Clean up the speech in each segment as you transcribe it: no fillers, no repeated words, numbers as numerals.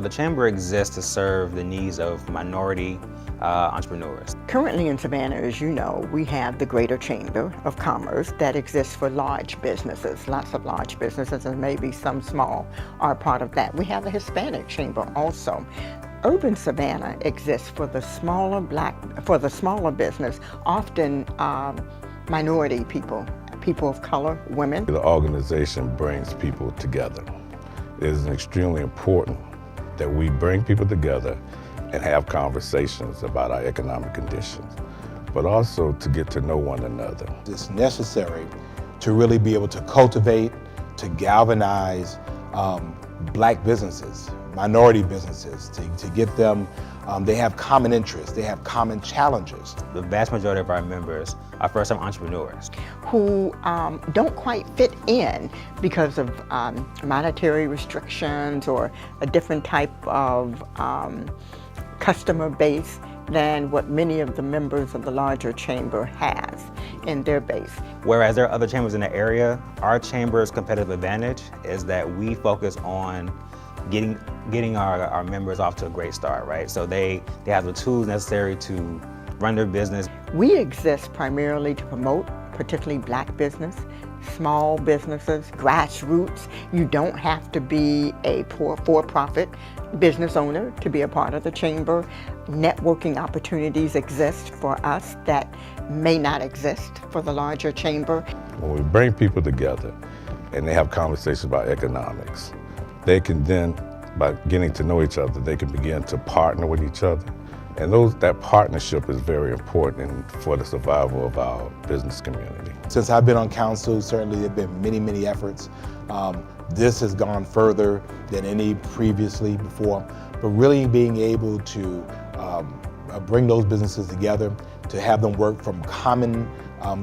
The Chamber exists to serve the needs of minority entrepreneurs. Currently in Savannah, as you know, we have the Greater Chamber of Commerce that exists for large businesses, lots of large businesses, and maybe some small are part of that. We have the Hispanic Chamber also. Urban Savannah exists for the smaller business, often minority people, people of color, women. The organization brings people together. It is extremely important that we bring people together and have conversations about our economic conditions, but also to get to know one another. It's necessary to really be able to cultivate, to galvanize black businesses, minority businesses, to get them, they have common interests, they have common challenges. The vast majority of our members are first-time entrepreneurs who don't quite fit in because of monetary restrictions or a different type of customer base than what many of the members of the larger chamber has in their base. Whereas there are other chambers in the area, our chamber's competitive advantage is that we focus on getting our members off to a great start, right? So they have the tools necessary to run their business. We exist primarily to promote particularly black business, small businesses, grassroots. You don't have to be a for-profit business owner to be a part of the chamber. Networking opportunities exist for us that may not exist for the larger chamber. When we bring people together and they have conversations about economics, they can then, by getting to know each other, they can begin to partner with each other. And that partnership is very important for the survival of our business community. Since I've been on council, certainly there have been many, many efforts. This has gone further than any previously before, but really being able to bring those businesses together, to have them work from common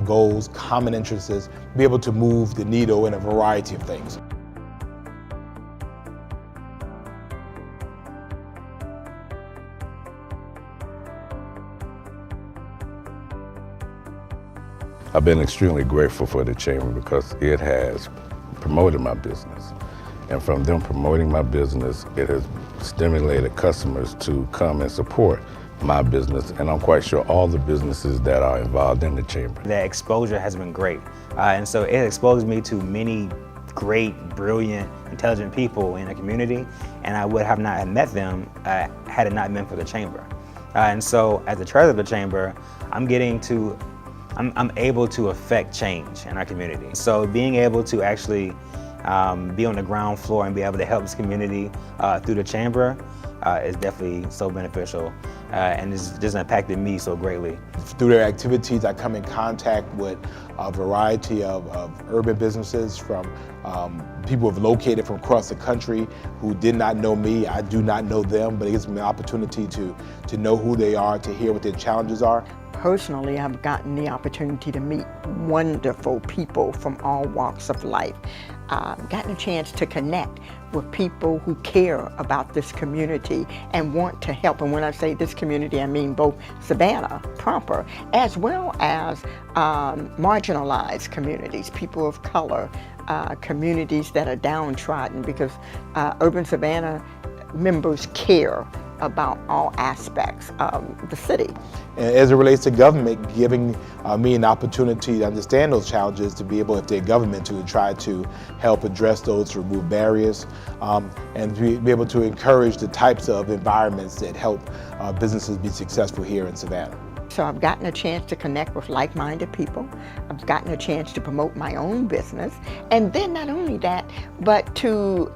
goals, common interests, be able to move the needle in a variety of things. I've been extremely grateful for the chamber because it has promoted my business. And from them promoting my business, it has stimulated customers to come and support my business. And I'm quite sure all the businesses that are involved in the chamber. The exposure has been great. And so it exposed me to many great, brilliant, intelligent people in the community. And I would have not met them had it not been for the chamber. And so as the treasurer of the chamber, I'm able to affect change in our community. So being able to actually be on the ground floor and be able to help this community through the chamber is definitely so beneficial and it's just impacted me so greatly. Through their activities, I come in contact with a variety of urban businesses from people who have located from across the country who did not know me. I do not know them, but it gives me an opportunity to know who they are, to hear what their challenges are. Personally, I've gotten the opportunity to meet wonderful people from all walks of life. Gotten a chance to connect with people who care about this community and want to help. And when I say this community, I mean both Savannah proper, as well as marginalized communities, people of color, communities that are downtrodden, because Urban Savannah members care about all aspects of the city. And as it relates to government, giving me an opportunity to understand those challenges, to be able, if they're government, to try to help address those, to remove barriers, and to be able to encourage the types of environments that help businesses be successful here in Savannah. So I've gotten a chance to connect with like-minded people. I've gotten a chance to promote my own business. And then not only that, but to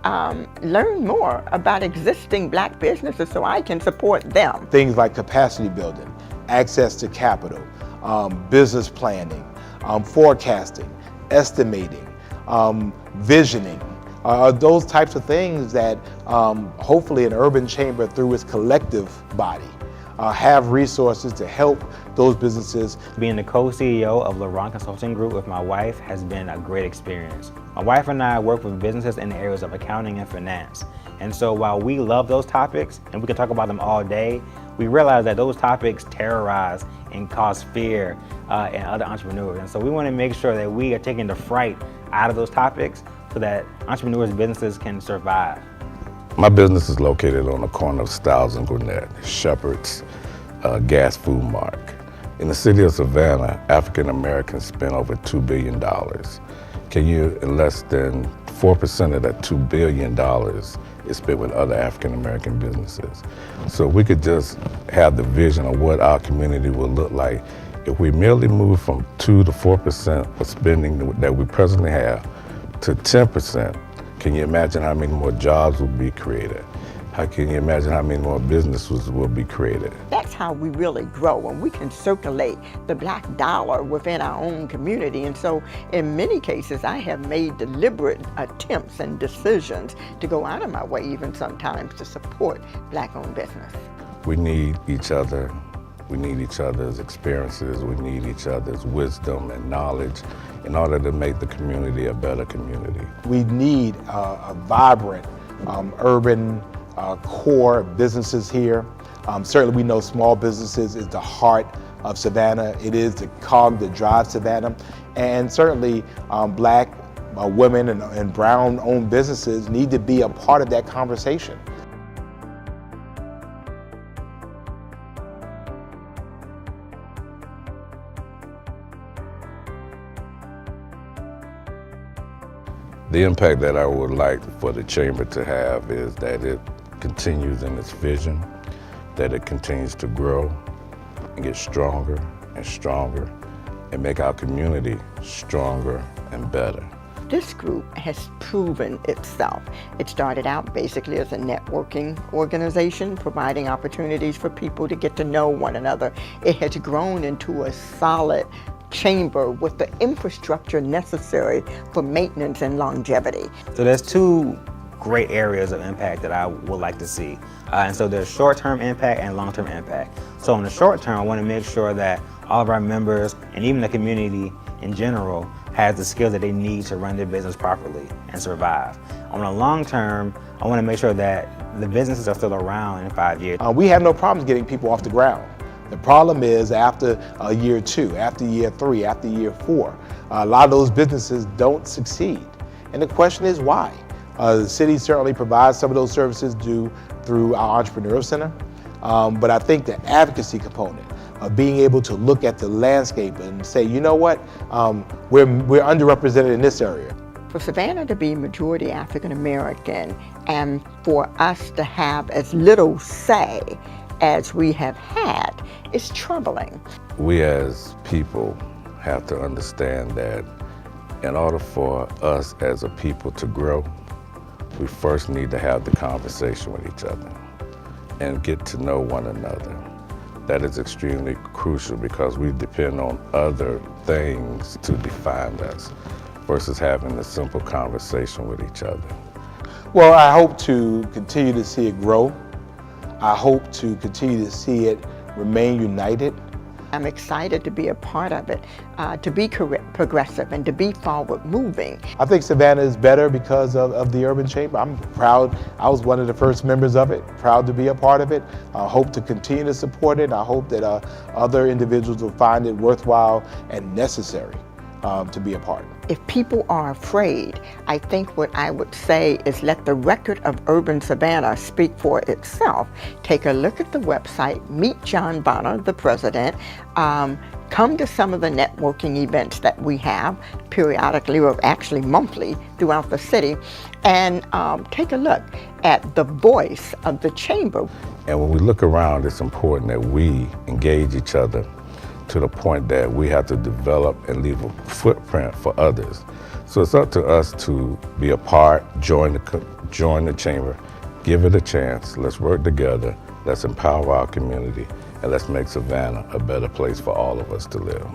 learn more about existing black businesses so I can support them. Things like capacity building, access to capital, business planning, forecasting, estimating, visioning, those types of things that hopefully an urban chamber through its collective body have resources to help those businesses. Being the co-CEO of LaRon Consulting Group with my wife has been a great experience. My wife and I work with businesses in the areas of accounting and finance. And so while we love those topics, and we can talk about them all day, we realize that those topics terrorize and cause fear in other entrepreneurs. And so we want to make sure that we are taking the fright out of those topics so that entrepreneurs and businesses can survive. My business is located on the corner of Stiles and Gwinnett, Shepherd's Gas Food Mart. In the city of Savannah, African Americans spend over $2 billion. Can you, in less than 4% of that $2 billion is spent with other African American businesses. So we could just have the vision of what our community will look like if we merely move from 2 to 4% of spending that we presently have to 10%. Can you imagine how many more jobs will be created? How can you imagine how many more businesses will be created? That's how we really grow, and we can circulate the black dollar within our own community. And so in many cases, I have made deliberate attempts and decisions to go out of my way, even sometimes, to support black-owned business. We need each other. We need each other's experiences. We need each other's wisdom and knowledge in order to make the community a better community. We need a vibrant, urban core businesses here. Certainly we know small businesses is the heart of Savannah. It is the cog that drives Savannah. And certainly black women and brown-owned businesses need to be a part of that conversation. The impact that I would like for the Chamber to have is that it continues in its vision, that it continues to grow and get stronger and stronger and make our community stronger and better. This group has proven itself. It started out basically as a networking organization, providing opportunities for people to get to know one another. It has grown into a solid chamber with the infrastructure necessary for maintenance and longevity. So there's two great areas of impact that I would like to see. And so there's short-term impact and long-term impact. So in the short term, I want to make sure that all of our members and even the community in general has the skills that they need to run their business properly and survive. On the long term, I want to make sure that the businesses are still around in 5 years. We have no problems getting people off the ground. The problem is after year 2, after year 3, after year 4, a lot of those businesses don't succeed. And the question is why? The city certainly provides some of those services through our Entrepreneurial Center. But I think the advocacy component of being able to look at the landscape and say, you know what, we're underrepresented in this area. For Savannah to be majority African American and for us to have as little say as we have had is troubling. We as people have to understand that in order for us as a people to grow, we first need to have the conversation with each other and get to know one another. That is extremely crucial because we depend on other things to define us versus having a simple conversation with each other. Well, I hope to continue to see it grow. I hope to continue to see it remain united. I'm excited to be a part of it, to be progressive and to be forward moving. I think Savannah is better because of the Urban Chamber. I'm proud. I was one of the first members of it, proud to be a part of it. I hope to continue to support it. I hope that other individuals will find it worthwhile and necessary to be a part. If people are afraid, I think what I would say is let the record of urban Savannah speak for itself. Take a look at the website, meet John Bonner, the president, come to some of the networking events that we have periodically or actually monthly throughout the city, and take a look at the voice of the chamber. And when we look around, it's important that we engage each other to the point that we have to develop and leave a footprint for others. So it's up to us to be a part, join the chamber, give it a chance, let's work together, let's empower our community, and let's make Savannah a better place for all of us to live.